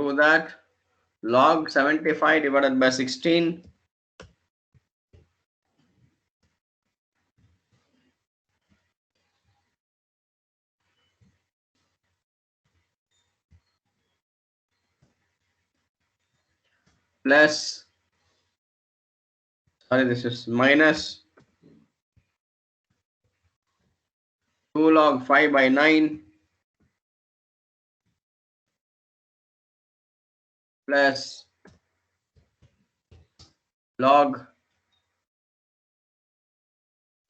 do that. Log 75 divided by 16. Plus, sorry, this is minus 2 log 5 by 9 plus log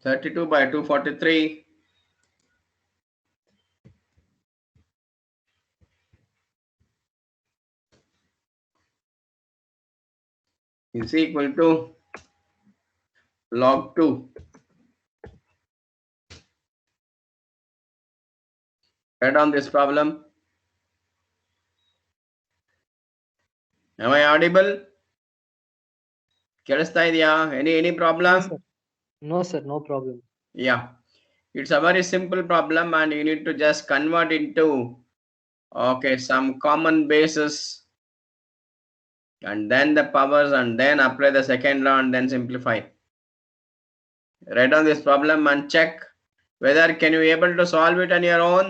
32 by 243 is equal to log 2. Write down this problem. Am I audible? ಕೇಳಿಸ್ತಾ ಇದೆಯಾ? Any problem? No sir, no problem. Yeah, it's a very simple problem and you need to just convert into some common basis and then the powers and then apply the second law and then simplify. Write down this problem and check whether can you able to solve it on your own.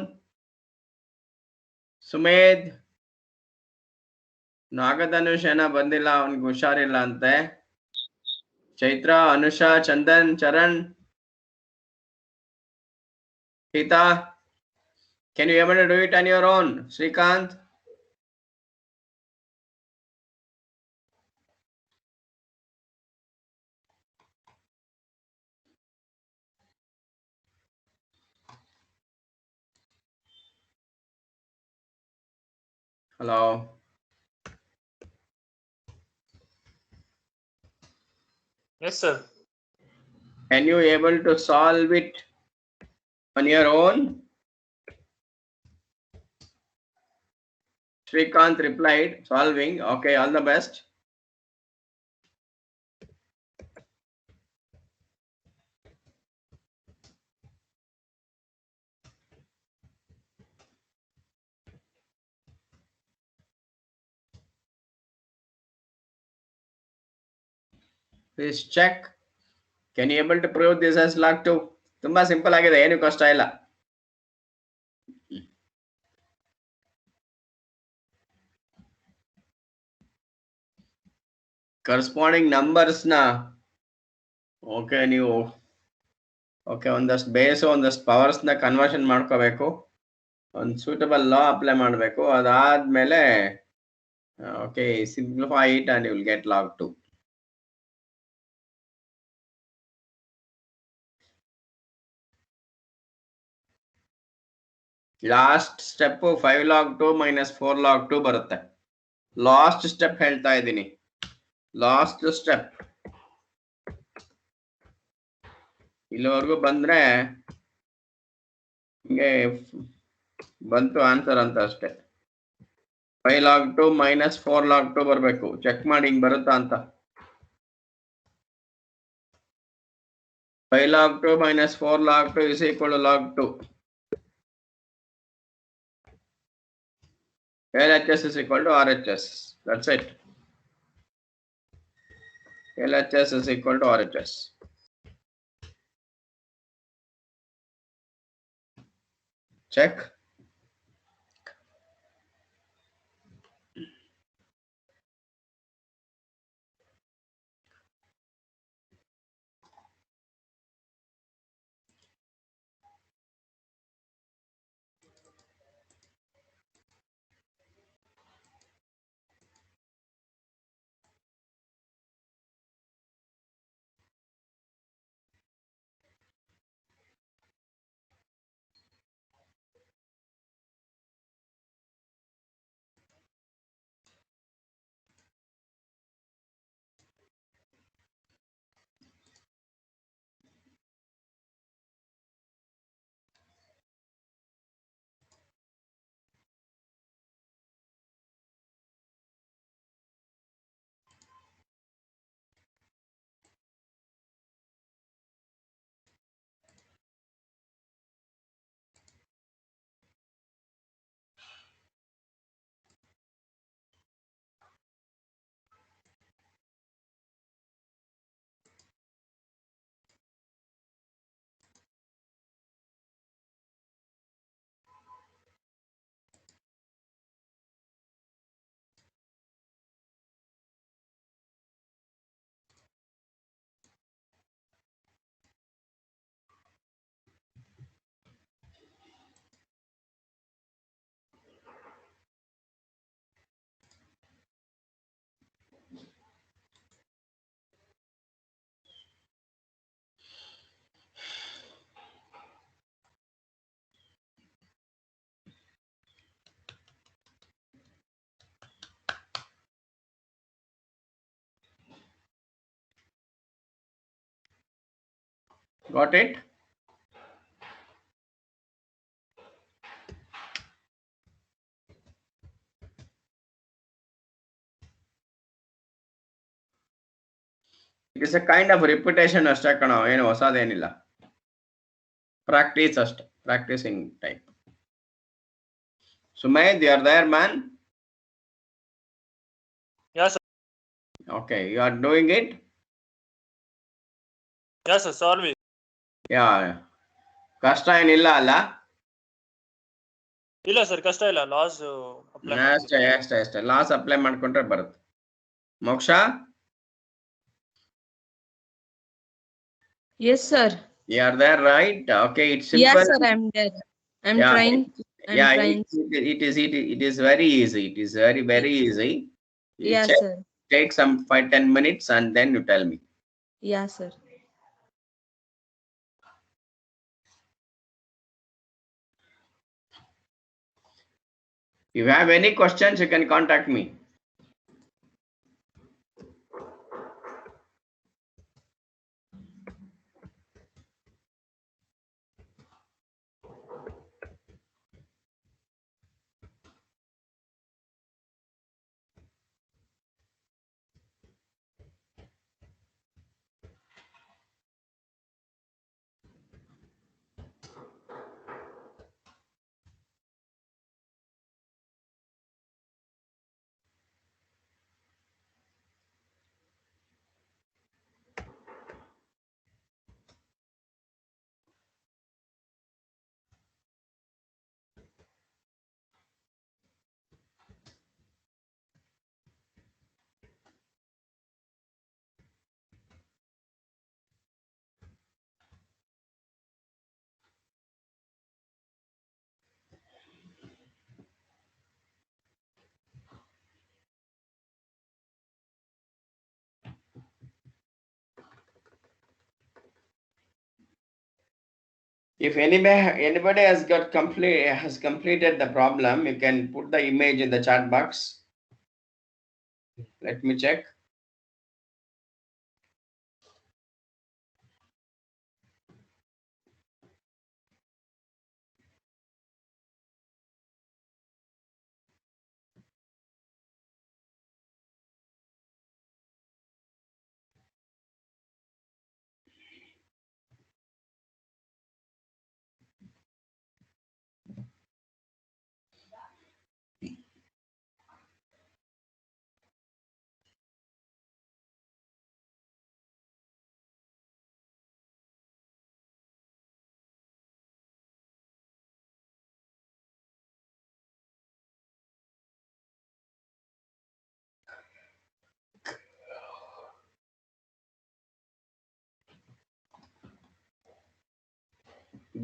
Sumedh, ನಾಗಧನುಷ್ ಏನ ಬಂದಿಲ್ಲ, ಅವನಿಗೆ ಹುಷಾರಿಲ್ಲ ಅಂತೆ. Chaitra, Anusha, Chandan, Charan, Hita, can you able to do it on your own? Srikanth? Hello? Yes, sir. Can you able to solve it on your own? Srikanth replied, solving. Okay, all the best. Please check. Can you able to prove this as log 2? ತುಂಬಾ simple ಆಗಿದೆ, ಏನು ಕಷ್ಟ ಇಲ್ಲ. Corresponding numbers ನ ನೀವು ಒಂದಷ್ಟು base ಒಂದಷ್ಟು powers ನ ಕನ್ವರ್ಷನ್ ಮಾಡ್ಕೋಬೇಕು, ಒಂದು ಸೂಟಬಲ್ ಲಾ ಅಪ್ಲೈ ಮಾಡಬೇಕು. ಅದಾದ್ಮೇಲೆ simplify it and you will get log 2. Last step 5 log 2 minus 4 log 2 ಬರುತ್ತೆ. ಲಾಸ್ಟ್ ಸ್ಟೆಪ್ ಹೇಳ್ತಾ ಇದ್ದೀನಿ, ಲಾಸ್ಟ್ ಸ್ಟೆಪ್ ಇಲ್ಲಿವರೆಗೂ ಬಂದ್ರೆ ಹಿಂಗೆ ಬಂತು ಆನ್ಸರ್ ಅಂತ ಅಷ್ಟೇ. 5 log 2 minus 4 log 2 ಬರಬೇಕು. ಚೆಕ್ ಮಾಡಿ ಹಿಂಗ್ ಬರುತ್ತಾ ಅಂತ. 5 log 2 minus 4 log 2 is equal to log 2. LHS is equal to RHS. That's it. LHS is equal to RHS. Check. Got it? It is a kind of repetition ಅಷ್ಟೇ ಕಣೋ, ಏನು ಹೊಸದೇನಿಲ್ಲ. Practice ಅಷ್ಟೇ, practicing type. Sumaid, you are there, man? Yes, sir. Okay, you are doing it? Yes, sir. Solve it. Yeah. ಕಷ್ಟ ಏನಿಲ್ಲ ಅಲ್ಲ? ಇಲ್ಲ sir, ಕಷ್ಟ ಇಲ್ಲ. ಲಾಸ್ ಅಪ್ಲೈ ಅಷ್ಟೇ ಲಾಸ್ ಅಪ್ಲೈ ಮಾಡ್ಕೊಂಡ್ರೆ ಬರುತ್ತೆ. ಮೋಕ್ಷ? Yes, sir. You are there, right? Okay, it's simple. Yes, sir, I'm there. I'm Yeah, trying. I'm yeah, trying. it is very easy. It is very easy. You Yes, check, sir. take some 5-10 minutes and then you tell me. Yes, sir. If you have any questions, you can contact me. If anybody has completed the problem, you can put the image in the chat box. Let me check.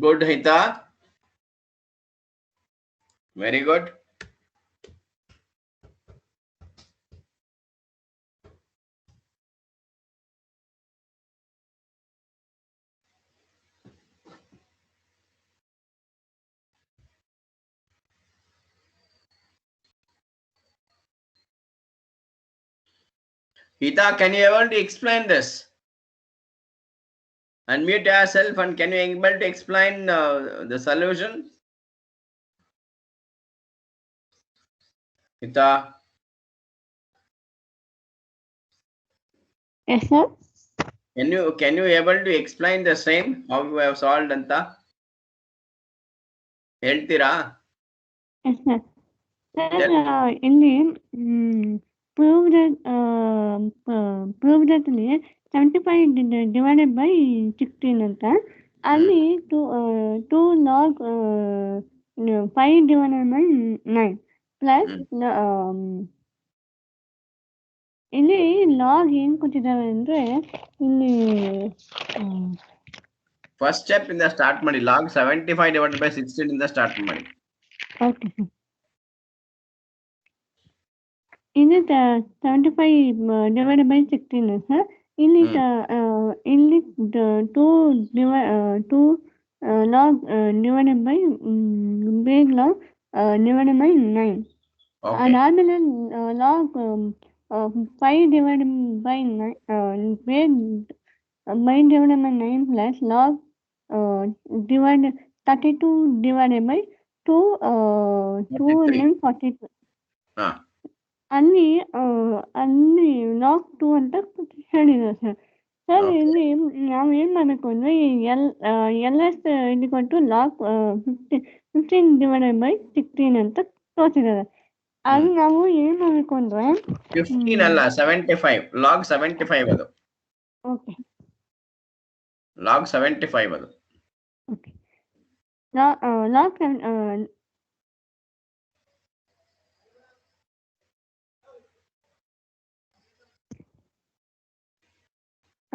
Good, Hita. Very good. Hita, can you able to explain this? Unmute yourself and can you able to explain the solution? Hita. Yes, sir. Can you able to explain the same how you have solved anta? ಹೇಳ್ತೀರಾ? Yes, sir. Tell me. Sir, ಇಲ್ಲಿ prove that 75 divided by 16 ಅಂತ ಅಲ್ಲಿ 2 log 5 divided by 9 plus ಇಲ್ಲಿ log ಏನ್ ಕೊಟ್ಟಿದ್ದಾರೆ ಅಂದ್ರೆ ಇಲ್ಲಿ first step ಇಂದ ಸ್ಟಾರ್ಟ್ ಮಾಡಿ. ಲಾಗ್ 75 divided by 16 ಇಂದ ಸ್ಟಾರ್ಟ್ ಮಾಡಿ. Okay sir. ಇಲ್ಲಿ 75 divided by 16 ಸರ್. ಇಲ್ಲಿ ಇಲ್ಲಿ 2 log divided by big log divided by 9. ಅದಾದ್ಮೇಲೆ log 5 divided by 9 big 9 divided by 9 plus log divided 32 divided by 2 2 and 43. then 42 Ah, అన్ని అన్ని log 2 ಅಂತ ಹೇಳಿದೆ ಸರ್. Sir Okay. ಇಲ್ಲಿ ನಾವು ಏನು ಮಾಡಬೇಕು ಅಂದರೆ LS log 15 divided by 16 ಅಂತ ತೋರಿಸಿದ್ದಾರೆ. ಅದು ನಾವು ಏನು ಮಾಡಬೇಕು ಅಂದರೆ 15 ಅಲ್ಲ 75 log 75 ಅದು ಓಕೆ log 75 ಅದು okay log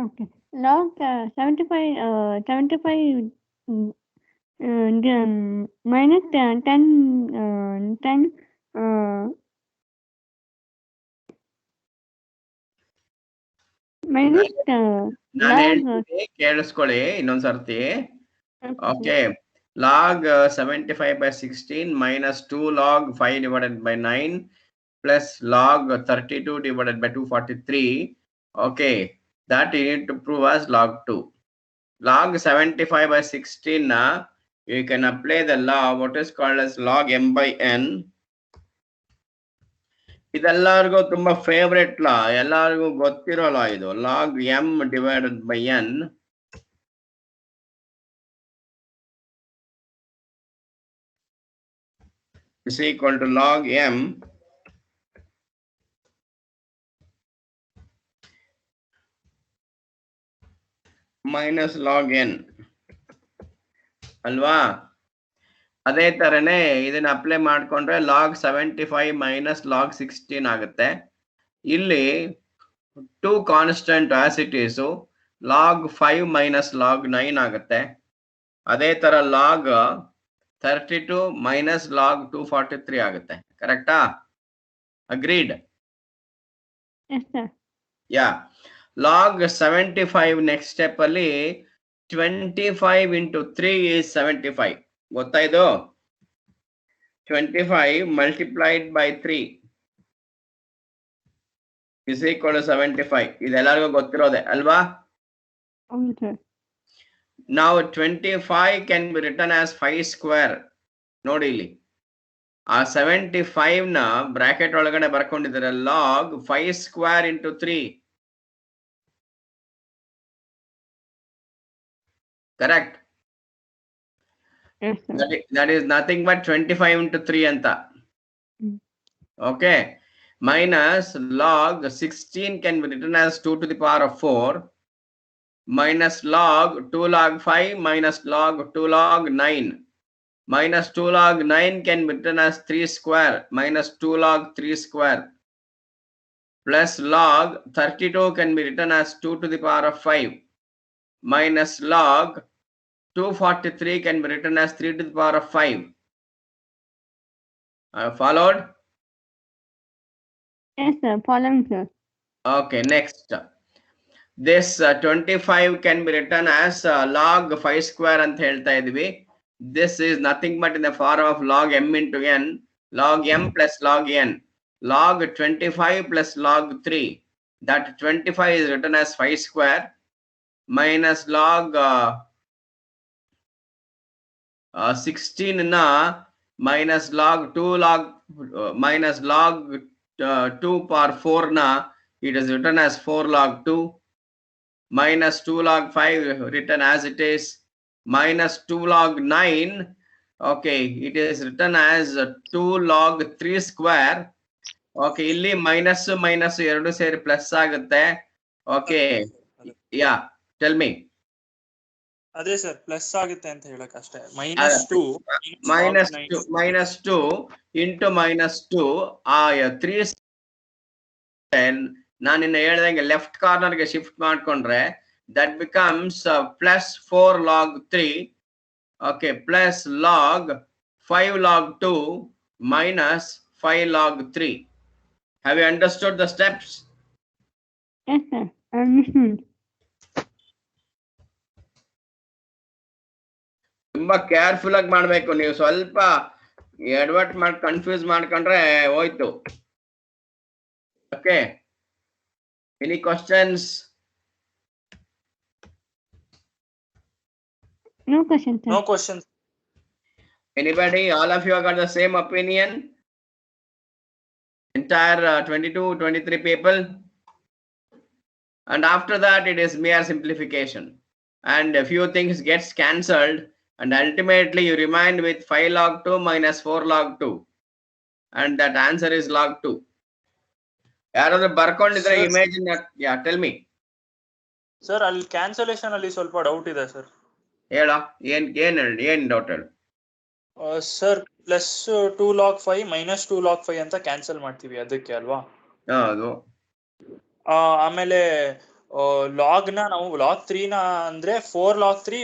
okay log 75 minus 10 minus ನಾನು log ಹೇಳ್ತೀನಿ ಕೇಳಿಸ್ಕೊಳ್ಳಿ ಇನ್ನೊಂದ್ಸರ್ತಿ. Okay, log 75 by 16 minus 2 log 5 divided by 9 plus log 32 divided by 243. Okay, that you need to prove as log 2. Log 75 by 16 you can apply the law what is called as log m by n. ಇದೆಲ್ಲರಿಗೂ ತುಂಬಾ favourite ಲಾ, ಎಲ್ಲರಿಗೂ ಗೊತ್ತಿರೋ ಲಾ ಇದು. log m divided by n is equal to log m minus log n ಅಲ್ವಾ? ಅದೇ ತರನೇ ಇದನ್ನ apply ಮಾಡ್ಕೊಂಡ್ರೆ log 75 minus log 16 ಆಗುತ್ತೆ. ಇಲ್ಲಿ 2 constant as it is log 5 minus log 9 ಆಗುತ್ತೆ. ಅದೇ ತರ log 32 minus log 243 ಆಗುತ್ತೆ. ಕರೆಕ್ಟಾ? ಅಗ್ರೀಡ್? yes sir. ಯಾ. log 75 ನೆಕ್ಸ್ಟ್ ಸ್ಟೆಪ್ ಅಲ್ಲಿ 25 into 3 is 75. ಗೊತ್ತಾಯ್ತು? 25 multiplied by 3 is equal to 75. ಇದೆಲ್ಲರಿಗೂ ಗೊತ್ತಿರೋದೆ ಅಲ್ವಾ? ಹೌದು sir. Now 25 can be written as 5 square. ನೋಡಿ ಇಲ್ಲಿ ಆ 75 ನ ಬ್ರಾಕೆಟ್ ಒಳಗಡೆ ಬರ್ಕೊಂಡಿದ್ದಾರೆ log 5 square into 3. Correct? Yes sir. That is nothing but 25 into 3 anta. Okay. Minus log 16 can be written as 2 to the power of 4 minus log 2 log 5 minus log 2 log 9 minus 2 log 9 can be written as 3 square minus 2 log 3 square plus log 32 can be written as 2 to the power of 5 minus log 243 can be written as 3 to the power of 5. Followed? Yes sir, following sir. Okay, next. This 25 can be written as log 5 square ಅಂತ ಹೇಳ್ತಾ ಇದೀವಿ. This is nothing but in the form of log m into n, log m plus log n, log 25 plus log 3. That 25 is written as 5 square minus log 16 na minus log 2 log minus log 2 power 4 na it is written as 4 log 2 minus 2 log 5 written as it is minus 2 log 9. Okay, it is written as 2 log 3 square. Okay, illi minus minus eradu seri plus agutte. Okay, yeah, tell me. ಅದೇ sir plus ಆಗುತ್ತೆ ಅಂತ ಹೇಳಕ್ ಅಷ್ಟೇ. minus 2 into minus 2 3 ನಾನು ಇನ್ನು ಹೇಳ್ದಂಗೆ left corner ಗೆ shift ಮಾಡ್ಕೊಂಡ್ರೆ that becomes plus 4 log 3. Okay, plus log 5 log 2 minus 5 log 3. Have you understood the steps? Yes sir, understood. ತುಂಬಾ ಕೇರ್ಫುಲ್ ಆಗಿ ಮಾಡ್ಬೇಕು. ನೀವು ಸ್ವಲ್ಪ ಎಡವಟ್ ಮಾಡಿ ಕನ್ಫ್ಯೂಸ್ ಮಾಡ್ಕೊಂಡ್ರೆ ಹೋಯ್ತು. Okay, any questions? No question, sir. No question. Anybody? All of you have got the same opinion? Entire 22, 23 people? And after that, it is mere simplification. And a few things gets cancelled. And ultimately, you remain with 5 log 2 minus 4 log 2. And that answer is log 2. ಯಾರಾದ್ರೂ ಬರ್ಕೊಂಡಿದ್ರೆ Sir. ಇಮೇಜಿನ್ ಯಾ tell me. Sir ಅಲ್ಲಿ cancellation ಅಲ್ಲಿ ಸ್ವಲ್ಪ doubt ಇದೆ sir. ಹೇಳ ಏನ್ doubt ಹೇಳು. Sir plus 2 log 5 minus 2 log 5 ಅಂತ cancel ಮಾಡ್ತೀವಿ ಅದಕ್ಕೆ ಅಲ್ವಾ? ಹೌದು. ಆಮೇಲೆ ಲಾಗ್ ನ ನಾವು ಲಾಗ್ 3 ನ ಅಂದ್ರೆ 4 log 3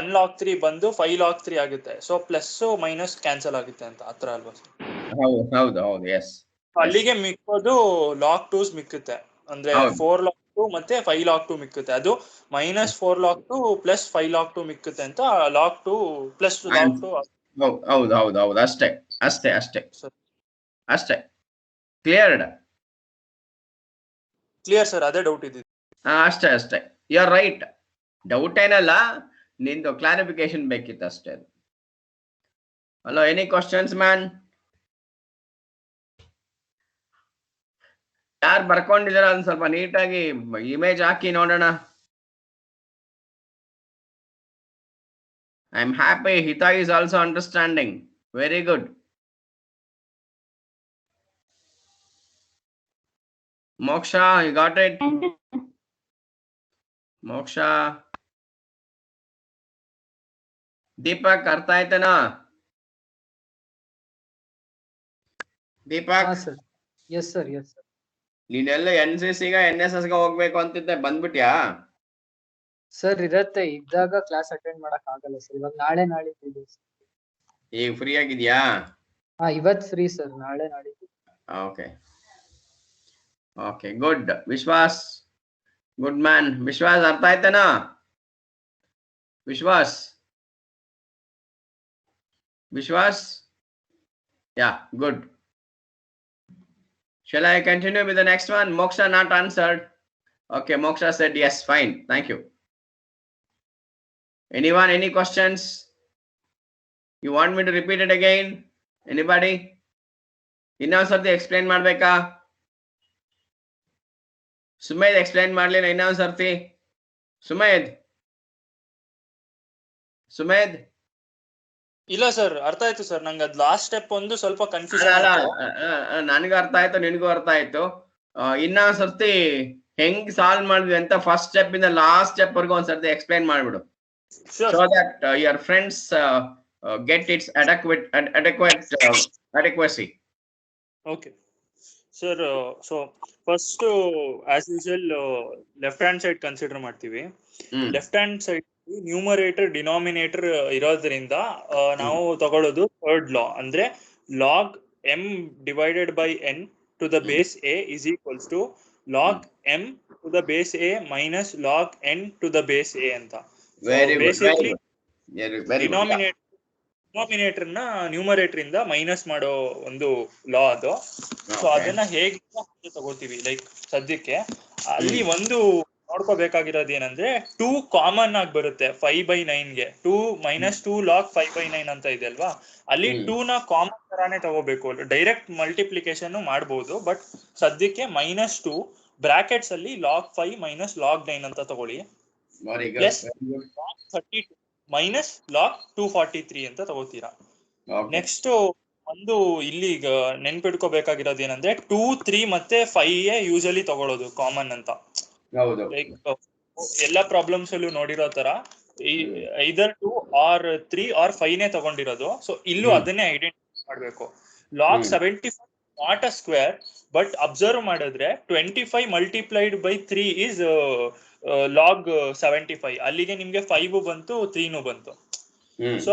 1 log 3 ಬಂದು 5 log 3 ಆಗುತ್ತೆ. ಸೊ ಪ್ಲಸ್ ಮೈನಸ್ ಕ್ಯಾನ್ಸಲ್ ಆಗುತ್ತೆ ಅಂತ ಆತರ ಅಲ್ವಾ ಸರ್? ಹೌದು ಎಸ್. ಅಲ್ಲಿಗೆ ಮಿಕ್ಕೋದು ಲಾಗ್ 2 ಮಿಕ್ಕುತ್ತೆ ಅಂದ್ರೆ ಹೌದು. 4 log 2 ಮತ್ತೆ 5 log 2 ಮಿಕ್ಕುತ್ತೆ. ಅದು ಮೈನಸ್ 4 log 2 ಪ್ಲಸ್ 5 log 2 ಮಿಕ್ಕುತ್ತೆ ಅಂತ ಲಾಗ್ 2 ಪ್ಲಸ್ ಲಾಗ್ 2. ಹೌದು ಅಷ್ಟೇ. ಸರ್ ಅಷ್ಟೇ ಕ್ಲಿಯರ್ ಸರ್ ಅದೇ ಡೌಟ್ ಇದ್ದಿದ್ದು. ಅಷ್ಟೇ ಯು ಆರ್ ರೈಟ್. ಡೌಟ್ ಏನಲ್ಲ, ನಿಂದು ಕ್ಲಾರಿಫಿಕೇಶನ್ ಬೇಕಿತ್ತು ಅಷ್ಟೇ. Hello, any questions man? ಯಾರು ಬರ್ಕೊಂಡಿದಾರ ಅದನ್ನ ಸ್ವಲ್ಪ ನೀಟಾಗಿ ಇಮೇಜ್ ಹಾಕಿ ನೋಡೋಣ. I am happy. Hita is also understanding. Very good. Moksha, you got it? And Moksha, Deepak ಅರ್ಥ ಆಯ್ತನಾ? Deepak, sir. Yes, sir. Yes, sir. ನೀನೆಲ್ಲ NCC-ಗ NSS ಗೆ ಹೋಗ್ಬೇಕು ಅಂತಿದ್ದೆ, ಬಂದ್ಬಿಟ್ಯಾ? ಸರ್ ಇರತ್ತೆ, ಇದ್ದಾಗ ಕ್ಲಾಸ್ ಅಟೆಂಡ್ ಮಾಡಕ್ ಆಗಲ್ಲ ಸರ್. ಇವಾಗ ನಾಳೆ ನಾಳಿದ್ದು ಈಗ ಫ್ರೀ ಆಗಿದ್ಯಾ? ಇವತ್ ಫ್ರೀ ಸರ್, ನಾಳೆ ನಾಳಿದ್ದು. Okay good. Vishwas, good man. Vishwas ಅರ್ಥ ಆಯ್ತನಾ? ವಿಶ್ವಾಸ್ yeah, good. Shall I continue with the next one? Moksha not answered. Okay, Moksha said yes, fine, thank you. Anyone, any questions? You want me to repeat it again? Anybody? ಇನ್ನೊಂದು ಸರ್ತಿ explain ಮಾಡ್ಬೇಕಾ? Sumedh explain ಮಾಡ್ಲಿಲ್ಲ ಇನ್ನೊಂದು ಸರ್ತಿ? ಸುಮೇಧ್ ಇಲ್ಲ sir, ಅರ್ಥ ಆಯ್ತು sir. ನಂಗೆ ಅದ್ ಲಾಸ್ಟ್ ಸ್ಟೆಪ್ ಒಂದು ಸ್ವಲ್ಪ ಕನ್ಫ್ಯೂಷನ್. ನನಗೂ ಅರ್ಥ ಆಯ್ತು, ನಿನಗೂ ಅರ್ಥ ಆಯ್ತು. ಇನ್ನೊಂದ್ ಸರ್ತಿ ಹೆಂಗ್ ಸಾಲ್ವ್ ಮಾಡಿದ್ವಿ ಅಂತ ಫಸ್ಟ್ ಸ್ಟೆಪ್ ಇಂದ ಲಾಸ್ಟ್ ಸ್ಟೆಪ್ ವರ್ಗು ಒಂದ್ಸರ್ತಿ explain ಮಾಡ್ಬಿಡು. So that your friends get its adequacy. Okay. Sir, so first as usual left hand side consider ಮಾಡ್ತೀವಿ. Left hand side numerator denominator ಇರೋದ್ರಿಂದ ನಾವು ತಗೊಳ್ಳೋದು ಥರ್ಡ್ ಲಾ, ಅಂದ್ರೆ log m divided by n to the base a is equals to log m to the base a minus log n to the base a ಅಂತ. Basically denominator ನ numerator ಇಂದ minus ಮಾಡೋ ಒಂದು ಲಾ ಅದು. So ಅದನ್ನ ಹೇಗೆ ತಗೋತೀವಿ, ಲೈಕ್ ಸದ್ಯಕ್ಕೆ ಅಲ್ಲಿ ಒಂದು ನೋಡ್ಕೋಬೇಕಾಗಿರೋದು ಏನಂದ್ರೆ 2 ಕಾಮನ್ ಆಗಿ ಬರುತ್ತೆ 5/9ಗೆ. 2 ಮೈನಸ್ 2 ಲಾಗ್ 5/9 ಅಂತ ಇದೆ ಅಲ್ವಾ, ಅಲ್ಲಿ 2 ನ ಕಾಮನ್ ತರಾನೇ ತಗೋಬೇಕು. ಡೈರೆಕ್ಟ್ ಮಲ್ಟಿಪ್ಲಿಕೇಶನ್ ಮಾಡಬಹುದು, ಬಟ್ ಸದ್ಯಕ್ಕೆ -2 ಬ್ರಾಕೆಟ್ಸ್ ಅಲ್ಲಿ ಲಾಗ್ 5 ಮೈನಸ್ ಲಾಗ್ 9 ಅಂತ ತಗೊಳ್ಳಿ. ಪ್ಲಸ್ ಲಾಗ್ 32 ಮೈನಸ್ ಲಾಗ್ 243 ಅಂತ ತಗೋತೀರಾ. ನೆಕ್ಸ್ಟ್ ಒಂದು ಇಲ್ಲಿ ನೆನ್ಪಿಡ್ಕೋಬೇಕಾಗಿರೋದು ಏನಂದ್ರೆ 2, 3 ಮತ್ತೆ 5 ಯೂಶಲಿ ತಗೊಳ್ಳೋದು ಕಾಮನ್ ಅಂತ. ಲೈಕ್ ಎಲ್ಲಾ ಪ್ರಾಬ್ಲಮ್ಸ್ ಅಲ್ಲೂ ನೋಡಿರೋ ತರ ಐದರ್ 2 ಆರ್ 3 ಆರ್ 5 ತಗೊಂಡಿರೋದು. ಸೊ ಇಲ್ಲೂ ಅದನ್ನೇ ಐಡೆಂಟಿಫೈ ಮಾಡ್ಬೇಕು. Log 75 not a square, but observe ಮಾಡಿದ್ರೆ 25 ಮಲ್ಟಿಪ್ಲೈಡ್ ಬೈ 3 ಇಸ್ ಲಾಗ್ 75. ಅಲ್ಲಿಗೆ ನಿಮ್ಗೆ 5 ಬಂತು, 3 ಬಂತು. ಸೊ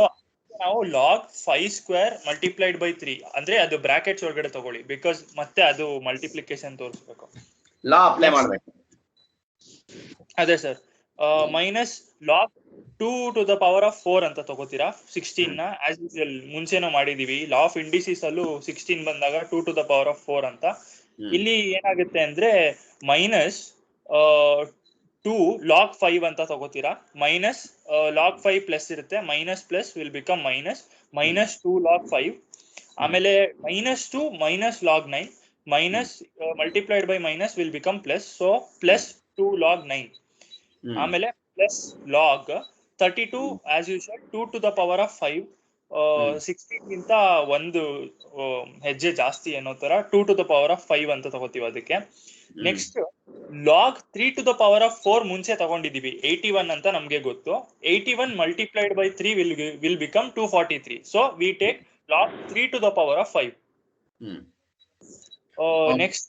ನಾವು ಲಾಗ್ 5 ಸ್ಕ್ವೇರ್ ಮಲ್ಟಿಪ್ಲೈಡ್ ಬೈ 3 ಅಂದ್ರೆ ಅದು ಬ್ರಾಕೆಟ್ಸ್ ಒಳಗಡೆ ತಗೊಳ್ಳಿ, ಬಿಕಾಸ್ ಮತ್ತೆ ಅದು ಮಲ್ಟಿಪ್ಲಿಕೇಶನ್ ತೋರಿಸ್ಬೇಕು, ಲಾ ಅಪ್ಲೈ ಮಾಡ್ಬೇಕು. ಅದೇ sir. Minus log 2 to the power of 4 ಅಂತ ತಗೋತೀರಾ 16 ನ. ಆಸ್ ಯೂಶುವಲ್ ಮುಂಚೆನೂ ಮಾಡಿದೀವಿ, ಲಾ ಆಫ್ ಇಂಡಿಸಿಸ್ ಅಲ್ಲೂ 16 ಬಂದಾಗ 2 ಟು ದ ಪವರ್ ಆಫ್ 4 ಅಂತ. ಇಲ್ಲಿ ಏನಾಗುತ್ತೆ ಅಂದ್ರೆ ಮೈನಸ್ 2 log 5 ಅಂತ ತಗೋತೀರಾ, ಮೈನಸ್ log 5 ಪ್ಲಸ್ ಇರುತ್ತೆ, minus plus will become minus 2 log 5, ಆಮೇಲೆ -2 minus log 9 minus multiplied by minus will become plus, so plus 2 log 9, ಆಮೇಲೆ plus log 32 as usual 2 to the power of 5, 16 ಗಿಂತ ಒಂದು ಹೆಜ್ಜೆ ಜಾಸ್ತಿ ಅನ್ನೋ ತರ 2 to the power of 5 ಅಂತ ತಗೋತೀವಿ ಅದಕ್ಕೆ. Next log 3 to the power of 4 ಮುಂಚೆ ತಗೊಂಡಿದೀವಿ, 81 ಅಂತ ನಮ್ಗೆ ಗೊತ್ತು. 81 multiplied by 3 will become 243, so we take log 3 to the power of 5. Next,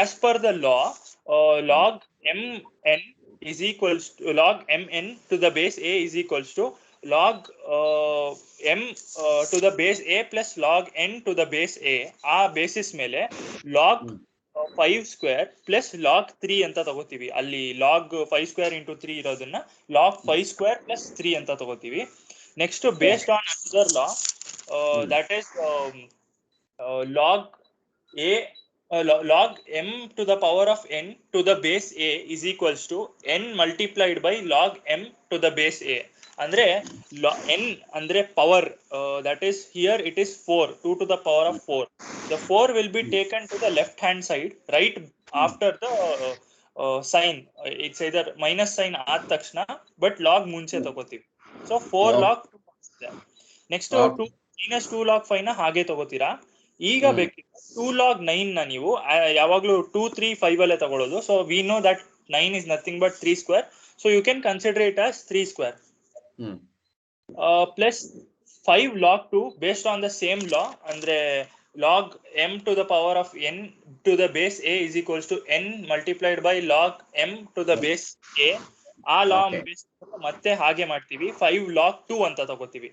as per the law, log mn is equals to log mn to the base a is equals to log m to the base a plus log n to the base a. ಆ basis ಮೇಲೆ log 5 square plus log 3 ಅಂತ ತಗೋತೀವಿ. ಅಲ್ಲಿ log 5 square into 3 ಇರೋದನ್ನ log 5 square plus 3 ಅಂತ ತಗೋತೀವಿ. Next based on another law, that is log a log m to the power of n to the base a is equals to n multiplied by log m to the base a. ಅಂದ್ರೆ n ಅಂದ್ರೆ power, that is here it is 4, 2 to the power of 4. The 4 will be taken to the left hand side right after the sign. It's either minus sign ಆದ ತಕ್ಷಣ but log ಮುಂಚೆ ತಗೋತೀವಿ. So 4 log 2. Next minus 2 log 5 ನ ಹಾಗೆ ತಗೋತೀರಾ. ಈಗ ಬೇಕಿದ್ರೆ 2 log 9 ನ ನೀವು ಯಾವಾಗ್ಲೂ 2 3 5 ಅಲ್ಲೇ ತಗೊಳ್ಳೋದು. So we know that 9 is nothing but 3 square, so you can consider it as 3 square. Plus 5 log 2 based on the same law, andre log m to the power of n to the base a is equals to n multiplied by log m to the base a. ಆ ಲಾ ಮತ್ತೆ ಹಾಗೆ ಮಾಡ್ತೀವಿ, 5 log 2 ಅಂತ ತಗೋತೀವಿ,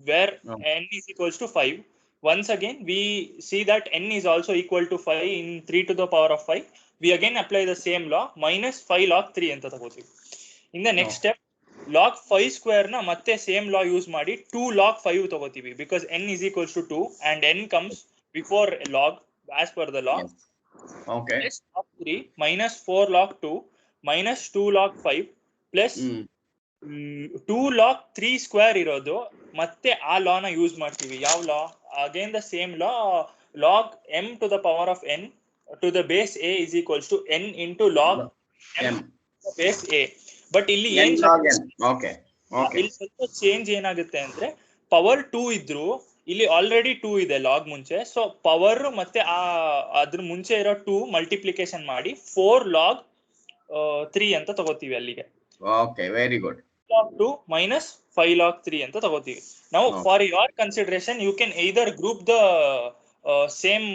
where n is equals to 5. Once again we see that n is also equal to 5 in 3 to the power of 5. We again apply the same law, minus 5 log 3 ಅಂತ ತಗೋತೀವಿ. In the next step, log 5 square ನ ಮತ್ತೆ same ಲಾ use ಮಾಡಿ 2 log 5 ತಗೋತೀವಿ, because n is equals to 2 and n comes before log as per the law. Okay. Plus log 3 minus 4 log 2 minus 2 log 5 plus 2 log 3 square ಇರೋದು ಮತ್ತೆ ಆ ಲಾನ use ಮಾಡ್ತೀವಿ. ಯಾವ law? Again the same law, log m to the power of n to the base a is equals to n into log m to the base a. But ಇಲ್ಲಿ ಏನ್ ಇಲ್ಲಿ ಸ್ವಲ್ಪ change ಏನಾಗುತ್ತೆ ಅಂದ್ರೆ, ಪವರ್ 2 ಇದ್ರು ಇಲ್ಲಿ ಆಲ್ರೆಡಿ 2 ಇದೆ log ಮುಂಚೆ, ಸೊ ಪವರ್ ಮತ್ತೆ ಅದ್ರ ಮುಂಚೆ ಇರೋ 2 ಮಲ್ಟಿಪ್ಲಿಕೇಶನ್ ಮಾಡಿ 4 log 3 ಅಂತ ತಗೋತೀವಿ ಅಲ್ಲಿಗೆ. Okay, very good. log 2 minus 5 log 3 ಅಂತ ತಗೋತೀವಿ. ನಾವು for your consideration you can either group the same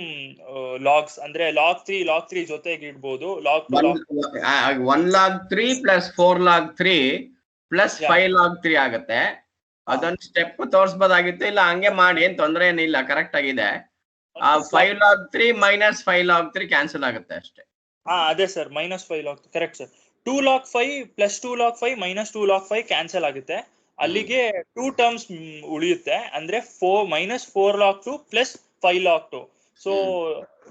logs, ಅಂದ್ರೆ log 3 ಜೊತೆಗೆ ಇಡ್ಬೋದು. log 1 log 3 plus 4 log 3 plus 5 log 3 ಆಗುತ್ತೆ. ಅದೊಂದು ಸ್ಟೆಪ್ ತೋರಿಸಬಹುದಾಗಿತ್ತು, ಇಲ್ಲ ಹಂಗೆ ಮಾಡಿ, ಏನ್ ತೊಂದರೆ ಏನಿಲ್ಲ, ಕರೆಕ್ಟ್ ಆಗಿದೆ. 5 log 3 minus 5 log 3 ಕ್ಯಾನ್ಸಲ್ ಆಗುತ್ತೆ ಅಷ್ಟೇ. ಅದೇ sir, minus 5 log, correct sir. 2 log 5 plus 2 log 5 minus 2 log 5 cancel ಆಗುತ್ತೆ. ಅಲ್ಲಿಗೆ 2 ಟರ್ಮ್ಸ್ ಉಳಿಯುತ್ತೆ, ಅಂದ್ರೆ minus 4 log 2 plus 5 log 2. So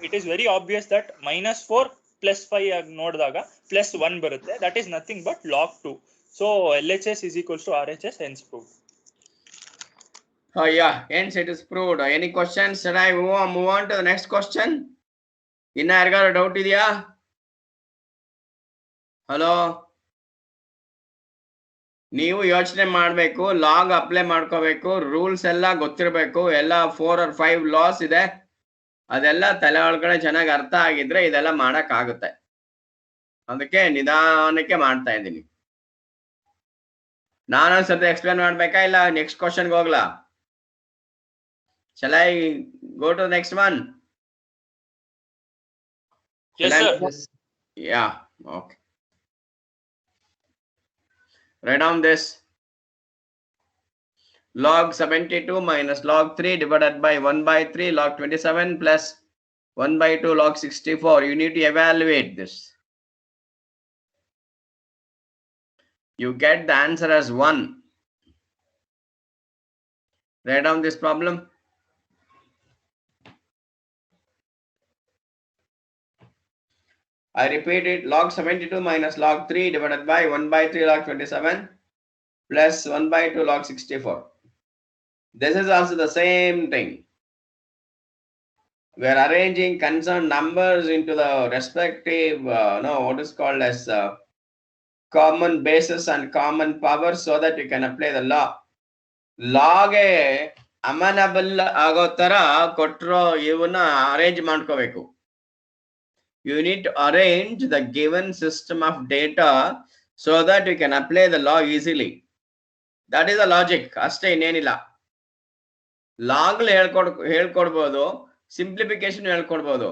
it is very obvious that minus 4 plus 5 ಆಗಿ ನೋಡಿದಾಗ plus 1 ಬರುತ್ತೆ. That is nothing but log 2. So LHS is equals to RHS, hence proved. Yeah, hence it is proved. Any questions? Should I move on to the next question? ಇನ್ನ ಯಾರಿಗಾರು doubt ಇದೆಯಾ? Hello, ನೀವು ಯೋಚನೆ ಮಾಡಬೇಕು, log apply ಮಾಡ್ಕೋಬೇಕು, rules ಎಲ್ಲ ಗೊತ್ತಿರಬೇಕು, ಎಲ್ಲ 4 or 5 ಲಾಸ್ ಇದೆ, ಅದೆಲ್ಲ ತಲೆ ಒಳಗಡೆ ಚೆನ್ನಾಗಿ ಅರ್ಥ ಆಗಿದ್ರೆ ಇದೆಲ್ಲ ಮಾಡಕ್ ಆಗುತ್ತೆ. ಅದಕ್ಕೆ ನಿಧಾನಕ್ಕೆ ಮಾಡ್ತಾ ಇದ್ದೀನಿ. ನಾನೊಂದ್ಸತಿ ಎಕ್ಸ್ಪ್ಲೇನ್ ಮಾಡ್ಬೇಕಾ, ಇಲ್ಲ ನೆಕ್ಸ್ಟ್ ಕ್ವಶನ್ಗೆ ಹೋಗ್ಲಾ? Shall I go to the next one? Yes, sir. Yeah, okay. Write down this. Log 72 minus log 3 divided by 1 by 3 log 27 plus 1 by 2 log 64. You need to evaluate this. You get the answer as 1. Write down this problem. I repeat it, log 72 minus log 3 divided by 1 by 3 log 27 plus 1 by 2 log 64. This is also the same thing. We are arranging concerned numbers into the respective, what is called as common basis and common power so that you can apply the law. Log amenable ಆಗೋ ತರ ಕೊಟ್ಟರೋ ಇವನ್ನ arrange ಮಾಡ್ಕೋಬೇಕು. You need to arrange the given system of data so that you can apply the law easily. That is the logic. ಅಷ್ಟೇ ಇನ್ನೇನಿಲ್ಲ. Log ಹೇಳ್ಕೊಡ್ಬೋದು, simplification ಹೇಳ್ಕೊಡ್ಬೋದು.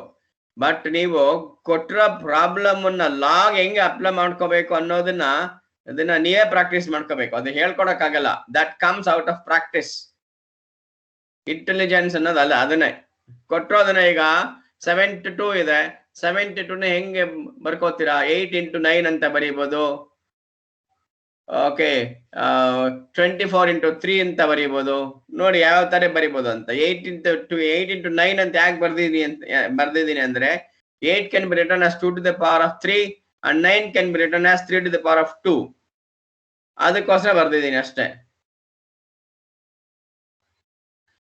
But ನೀವು ಕೊಟ್ಟಿರೋ ಪ್ರಾಬ್ಲಮ್ ಅನ್ನ ಲಾಗ್ ಹೆಂಗೆ ಅಪ್ಲೈ ಮಾಡ್ಕೋಬೇಕು ಅನ್ನೋದನ್ನ ಅದನ್ನ ನೀವೇ ಪ್ರಾಕ್ಟೀಸ್ ಮಾಡ್ಕೋಬೇಕು. ಅದು ಹೇಳ್ಕೊಡಕ್ಕಾಗಲ್ಲ. That comes out of practice. Intelligence ಅನ್ನೋದಲ್ಲ, ಅದನ್ನೇ ಕೊಟ್ಟಿರೋದನ್ನ. ಈಗ 72 ಇದೆ, 72ನ ಹೆಂಗೆ ಬರ್ಕೋತೀರಾ? 8 into 9 ಅಂತ ಬರೀಬಹುದು. ಓಕೆ, 24 into 3 ಅಂತ ಬರೀಬಹುದು. ನೋಡಿ ಯಾವ ತರ ಬರೀಬಹುದು ಅಂತ. 8 into 9 ಅಂತ ಯಾಕೆ ಬರ್ದಿದ್ದೀನಿ ಅಂದ್ರೆ 8 can be written as 2 to the power of 3 and 9 can be written as 3 to the power of 2. ಅದಕ್ಕೋಸ್ಕರ ಬರ್ದಿದ್ದೀನಿ ಅಷ್ಟೇ.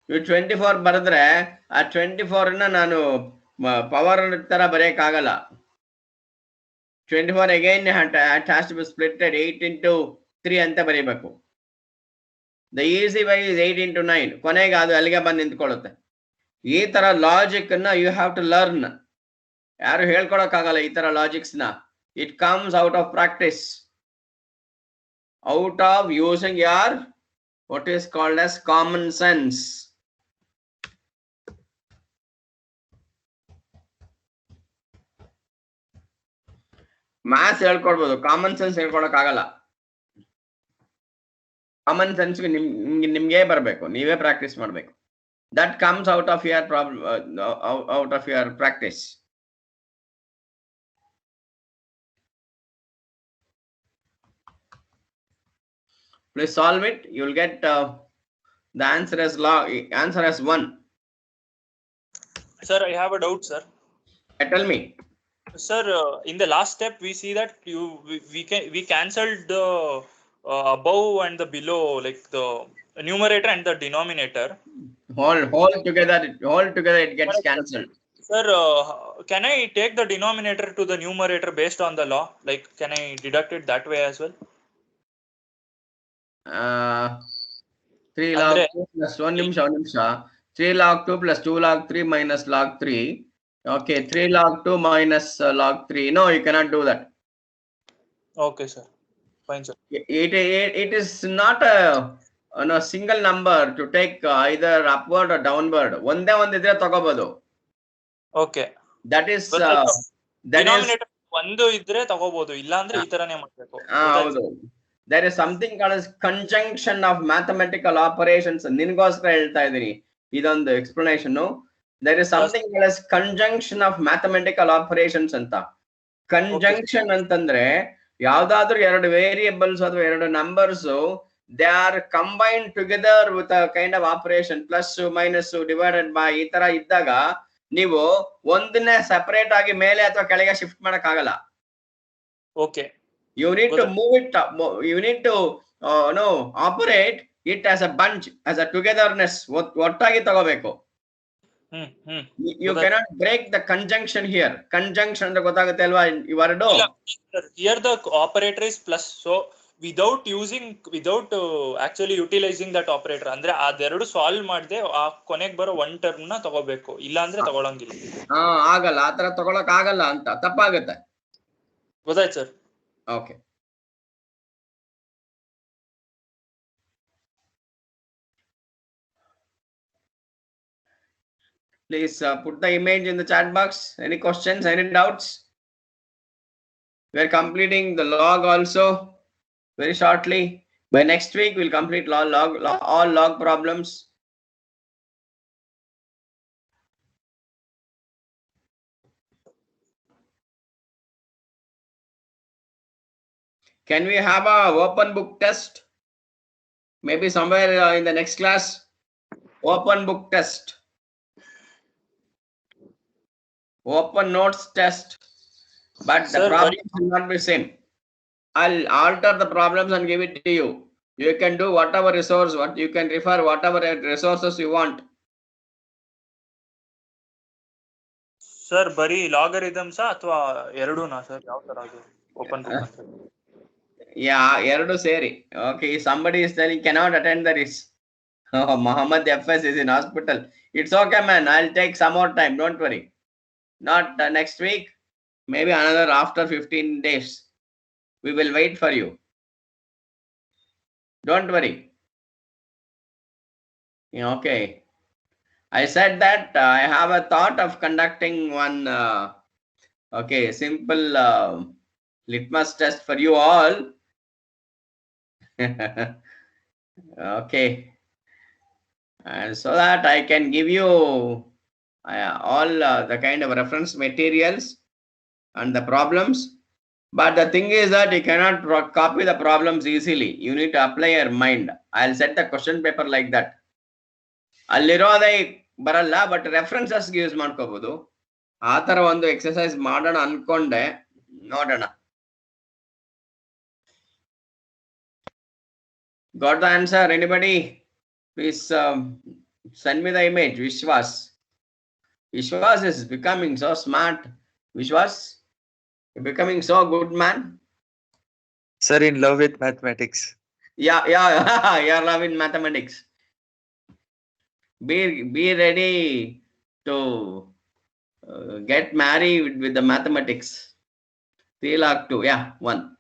ನೀವು 24 ಬರೆದ್ರೆ ಆ 24ನ ನಾನು ಪವರ್ ತರ ಬರೆಯಕ್ಕಾಗಲ್ಲ. 24 again it has to be split at 8 into 3 ಅಂತ ಬರೀಬೇಕು. The easy way is 8 into 9. ಕೊನೆಗೆ ಅದು ಅಲ್ಲಿಗೆ ಬಂದು ನಿಂತ್ಕೊಳ್ಳುತ್ತೆ. ಈ ತರ ಲಾಜಿಕ್ ಅನ್ನ ಯು ಹ್ಯಾವ್ ಟು ಲರ್ನ್. ಯಾರು ಹೇಳ್ಕೊಳಕ್ಕಾಗಲ್ಲ ಈ ತರ ಲಾಜಿಕ್ಸ್ ನ. It comes out of practice, out of using your what is called as common sense. Maths ಹೇಳ್ಕೊಡ್ಬೋದು, ಕಾಮನ್ ಸೆನ್ಸ್ ಹೇಳ್ಕೊಳಕ್ಕಾಗಲ್ಲ. ಕಾಮನ್ ಸೆನ್ಸ್ ನಿಮ್ಗೆ ಬರಬೇಕು, ನೀವೇ ಪ್ರಾಕ್ಟೀಸ್ ಮಾಡಬೇಕು. That comes out of your problem, out of your practice. Please solve it. You will get the answer as 1. Sir, I have a doubt, sir. Tell me. Sir, in the last step, we see that we cancelled the above and the below, like the numerator and the denominator. All together it gets cancelled. Sir, can I take the denominator to the numerator based on the law? Like, can I deduct it that way as well? 3 log 2 plus 1 ನಿಮಿಷ 3 log 2 plus 2 log 3 minus log 3. Okay, 3 log 2 minus log 3. No, you cannot do that. Okay, sir. Fine, sir. It is not a single number to take either upward or downward. ಒಂದೇ ಒಂದಿದ್ರೆ ತಗೋಬಹುದು. Okay. That is denominator ಒಂದು ಇದ್ರೆ ತಗೋಬಹುದು, ಇಲ್ಲ ಅಂದ್ರೆ ಈ ತರನೇ ಮಾಡಬೇಕು. ಹೌದು. There is something called as conjunction of mathematical operations. ನಿನಗೋಸ್ಕರ ಹೇಳ್ತಾ ಇದ್ದೀನಿ ಇದೊಂದು explanation. There is something called as conjunction of mathematical operations ಅಂತ. Conjunction ಅಂತಂದ್ರೆ ಯಾವ್ದಾದ್ರು ಎರಡು ವೇರಿಯೇಬಲ್ಸ್ ಅಥವಾ ಎರಡು numbers they are combined together with a kind of operation, plus minus divided by ಈ ತರ ಇದ್ದಾಗ ನೀವು ಒಂದನ್ನೇ ಸೆಪರೇಟ್ ಆಗಿ ಮೇಲೆ ಅಥವಾ ಕೆಳಗೆ ಶಿಫ್ಟ್ ಮಾಡಕ್ ಆಗಲ್ಲ. Okay. You need to move it up. You need to operate it as a bunch, as a togetherness. ಒಟ್ಟಾಗಿ ತಗೋಬೇಕು. You cannot break the conjunction here. Conjunction ಅಂತ ಗೊತ್ತಾಗುತ್ತೆ ಅಲ್ವಾ ಇವೆರಡು? Here the operator is plus. So without actually utilizing that operator, ಅಂದ್ರೆ ಅದೆರಡು solve ಮಾಡದೆ ಆ ಕೊನೆಗೆ ಬರೋ ಒನ್ ಟರ್ಮ್ ನ ತಗೋಬೇಕು, ಇಲ್ಲ ಅಂದ್ರೆ ತಗೊಳಂಗಿಲ್ಲ. ಆಗಲ್ಲ, ಆತರ ತಗೊಳಕ್ ಆಗಲ್ಲ ಅಂತ. ತಪ್ಪಾಗುತ್ತೆ. ಗೊತ್ತಾಯ್ತು sir. Okay. Please put the image in the chat box. Any questions, any doubts? We are completing the log also very shortly. By next week, we'll complete all log problems. Can we have a open book test? Maybe somewhere in the next class. Open book test. Open notes test. but the Sir, problem will not be same. I'll alter the problems and give it to you. You can do whatever resource, what you can refer whatever resources you want. Sir ಬರೀ ಲಾಗರಿದಮ್ಸ್ ಅಥವಾ ಎರಡೂನಾ sir ಯಾವ ತರ ಅದು open book ಅಂತ Yeah, ಎರಡು ಸೇರಿ. Okay, somebody is telling cannot attend the risk. Oh, Muhammad FS is in hospital. It's okay, man. I'll take some more time. Don't worry. Not next week. Maybe another after 15 days. We will wait for you. Don't worry. Okay. I said that I have a thought of conducting one simple litmus test for you all. Okay. And so that I can give you all the kind of reference materials and the problems. But the thing is that you cannot copy the problems easily. You need to apply your mind. I'll set the question paper like that. ಅಲ್ಲಿರೋದೇ ಬರಲ್ಲ, but references use ಮಾಡ್ಕೋಬಹುದು. ಆ ತರ ಒಂದು exercise ಮಾಡೋಣ ಅನ್ಕೊಂಡೆ, ನೋಡೋಣ. Got the answer? Anybody? Please send me the image. Vishwas. Vishwas is becoming so smart. Vishwas, you're becoming so good, man. Sir, in love with mathematics. Yeah, you're loving mathematics. Be ready to get married with the mathematics. 3 lakh 2. Yeah, 1.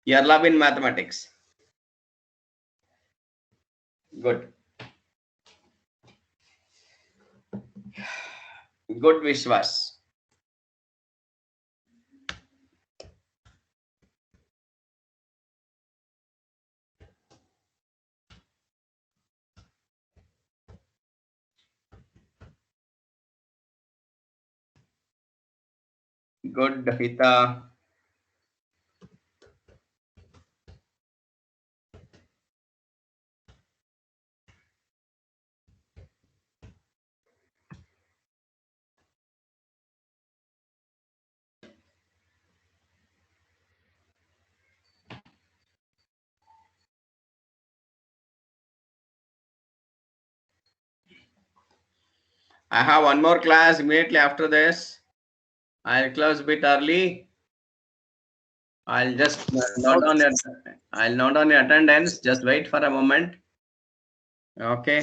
You're loving mathematics. Good. Good, Vishwas. Good, Hita. I have one more class immediately after this. I'll close a bit early. I'll just note down your attendance. Just wait for a moment. Okay.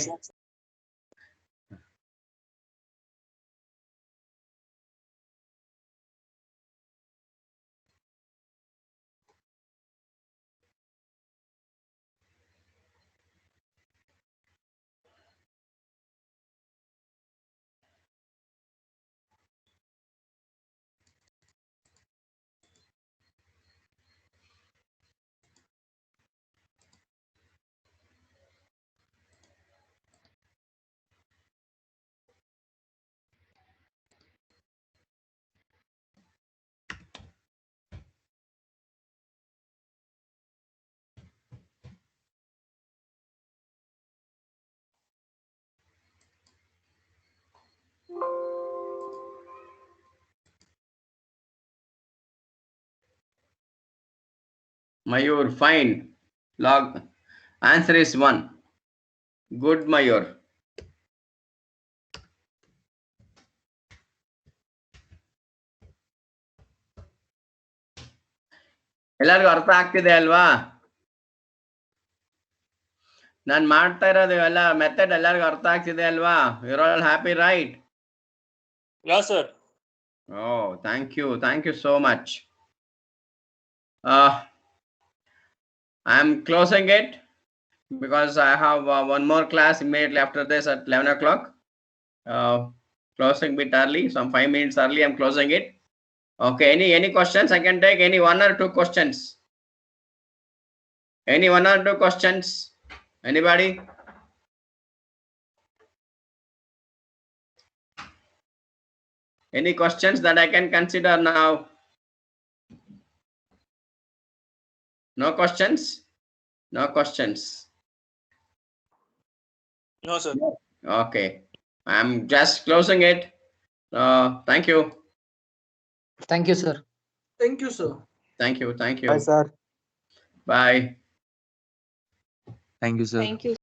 Mayur, fine. Log answer is 1. Good, Mayur. ಎಲ್ಲರಿಗೂ ಅರ್ಥ ಆಗ್ತಿದೆ ಅಲ್ವಾ? ನಾನು ಮಾಡ್ತಾ ಇರೋದು ಎಲ್ಲ method ಎಲ್ಲರಿಗೂ ಅರ್ಥ ಆಗ್ತಿದೆ ಅಲ್ವಾ? You're all happy, right? Yeah, sir. Oh, thank you so much. I'm closing it because I have one more class immediately after this at 11 o'clock. Closing bit early, some 5 minutes early. I'm closing it. Okay, any questions? I can take any 1 or 2 questions. Any 1 or 2 questions? Anybody? Any questions that I can consider now? No questions? No questions. No, sir. Okay, I'm just closing it. Thank you. Thank you, sir. Thank you, sir. Thank you. Bye, sir. Bye. Thank you, sir. Thank you.